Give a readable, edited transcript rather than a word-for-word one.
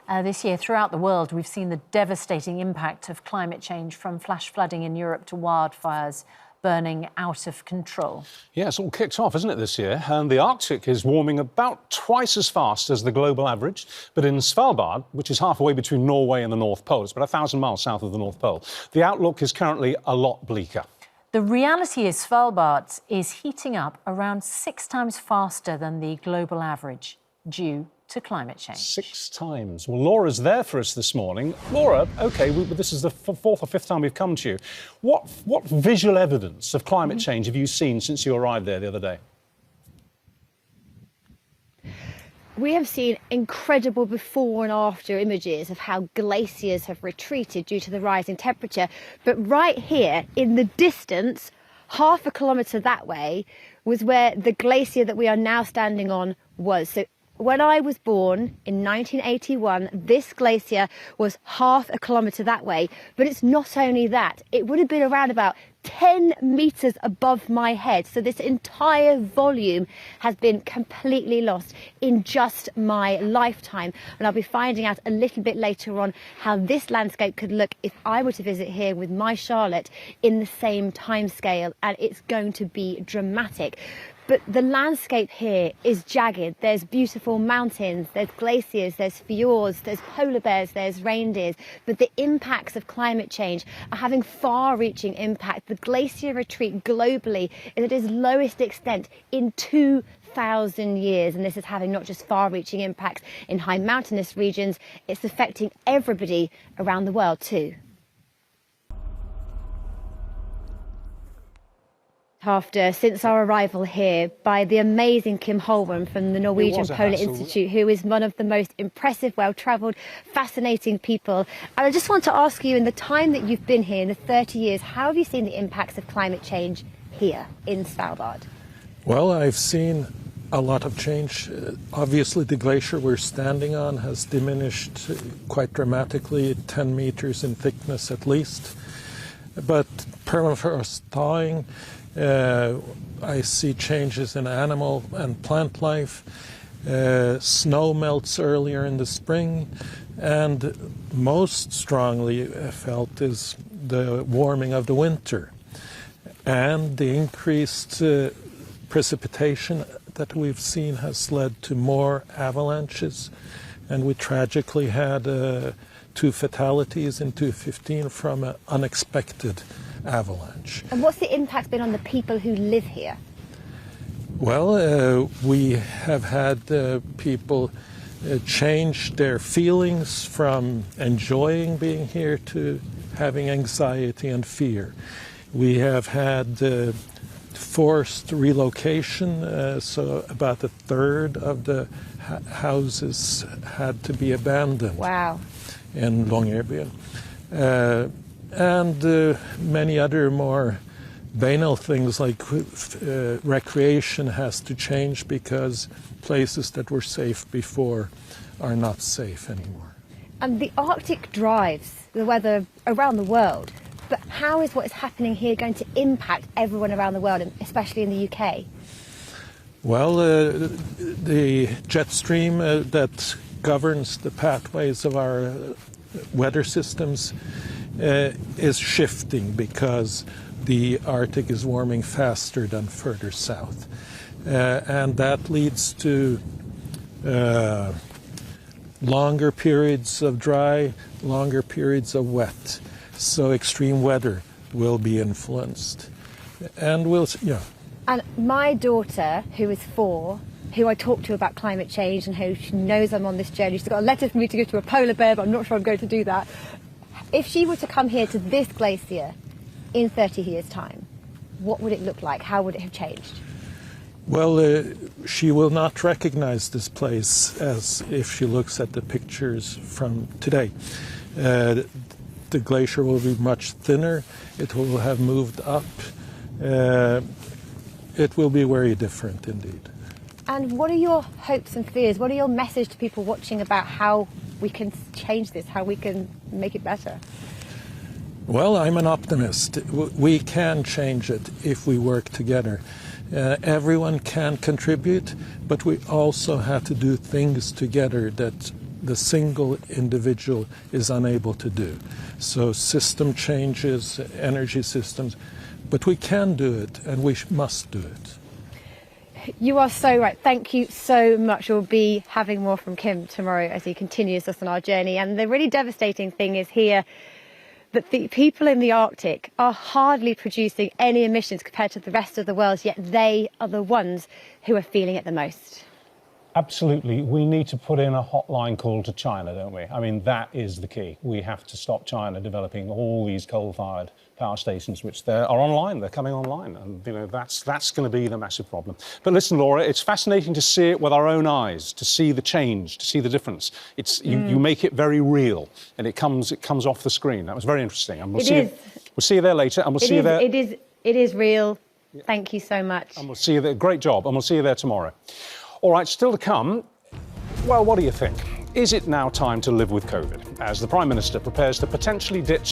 This year, throughout the world, we've seen the devastating impact of climate change, from flash flooding in Europe to wildfires burning out of control. Yeah, it's all kicked off, isn't it, this year? And the Arctic is warming about twice as fast as the global average. But in Svalbard, which is halfway between Norway and the North Pole, it's about 1,000 miles south of the North Pole, the outlook is currently a lot bleaker. The reality is Svalbard is heating up around 6 times faster than the global average due to climate change. 6 times. Well, Laura's there for us this morning. Laura, OK, this is the 4th or 5th time we've come to you. What visual evidence of climate change have you seen since you arrived there the other day? We have seen incredible before and after images of how glaciers have retreated due to the rise in temperature. But right here in the distance, half a kilometre that way, was where the glacier that we are now standing on was. So when I was born in 1981, this glacier was half a kilometre that way. But it's not only that, it would have been around about 10 metres above my head. So this entire volume has been completely lost in just my lifetime. And I'll be finding out a little bit later on how this landscape could look if I were to visit here with my Charlotte in the same time scale. And it's going to be dramatic. But the landscape here is jagged. There's beautiful mountains, there's glaciers, there's fjords, there's polar bears, there's reindeers. But the impacts of climate change are having far-reaching impact. The glacier retreat globally is at its lowest extent in 2,000 years. And this is having not just far-reaching impacts in high mountainous regions, it's affecting everybody around the world too. Since our arrival here by the amazing Kim Holmén from the Norwegian Polar Institute, who is one of the most impressive, well-travelled, fascinating people. And I just want to ask you, in the time that you've been here, in the 30 years, how have you seen the impacts of climate change here in Svalbard? Well, I've seen a lot of change. Obviously, the glacier we're standing on has diminished quite dramatically, 10 meters in thickness at least. But permafrost thawing, I see changes in animal and plant life. Snow melts earlier in the spring, and most strongly felt is the warming of the winter and the increased precipitation that we've seen has led to more avalanches, and we tragically had 2 fatalities in 2015 from an unexpected avalanche. And what's the impact been on the people who live here? Well, we have had people change their feelings from enjoying being here to having anxiety and fear. We have had forced relocation, so about 1/3 of the houses had to be abandoned. Wow. In Longyearbreen. And many other more banal things like recreation has to change because places that were safe before are not safe anymore. And the Arctic drives the weather around the world, but how is what is happening here going to impact everyone around the world, especially in the UK? Well, the jet stream that governs the pathways of our weather systems is shifting because the Arctic is warming faster than further south. And that leads to longer periods of dry, longer periods of wet. So extreme weather will be influenced. And we'll, And my daughter, who is 4, who I talk to about climate change and who she knows I'm on this journey, she's got a letter for me to go to a polar bear, but I'm not sure I'm going to do that. If she were to come here to this glacier in 30 years' time, what would it look like? How would it have changed? Well, she will not recognize this place as if she looks at the pictures from today. The glacier will be much thinner. It will have moved up. It will be very different indeed. And what are your hopes and fears? What are your message to people watching about how we can change this, how we can make it better? Well, I'm an optimist. We can change it if we work together. Everyone can contribute, but we also have to do things together that the single individual is unable to do. So system changes, energy systems, but we can do it and we must do it. You are so right. Thank you so much. We'll be having more from Kim tomorrow as he continues us on our journey. And the really devastating thing is here that the people in the Arctic are hardly producing any emissions compared to the rest of the world, yet they are the ones who are feeling it the most. Absolutely. We need to put in a hotline call to China, don't we? I mean, that is the key. We have to stop China developing all these coal-fired power stations, which are online. They're coming online. And, you know, that's going to be the massive problem. But listen, Laura, it's fascinating to see it with our own eyes, to see the change, to see the difference. You make it very real, and it comes off the screen. That was very interesting. And we'll see you there later, and we'll see you there. It is real. Yeah. Thank you so much. And we'll see you there. Great job. And we'll see you there tomorrow. All right, still to come. Well, what do you think? Is it now time to live with COVID as the Prime Minister prepares to potentially ditch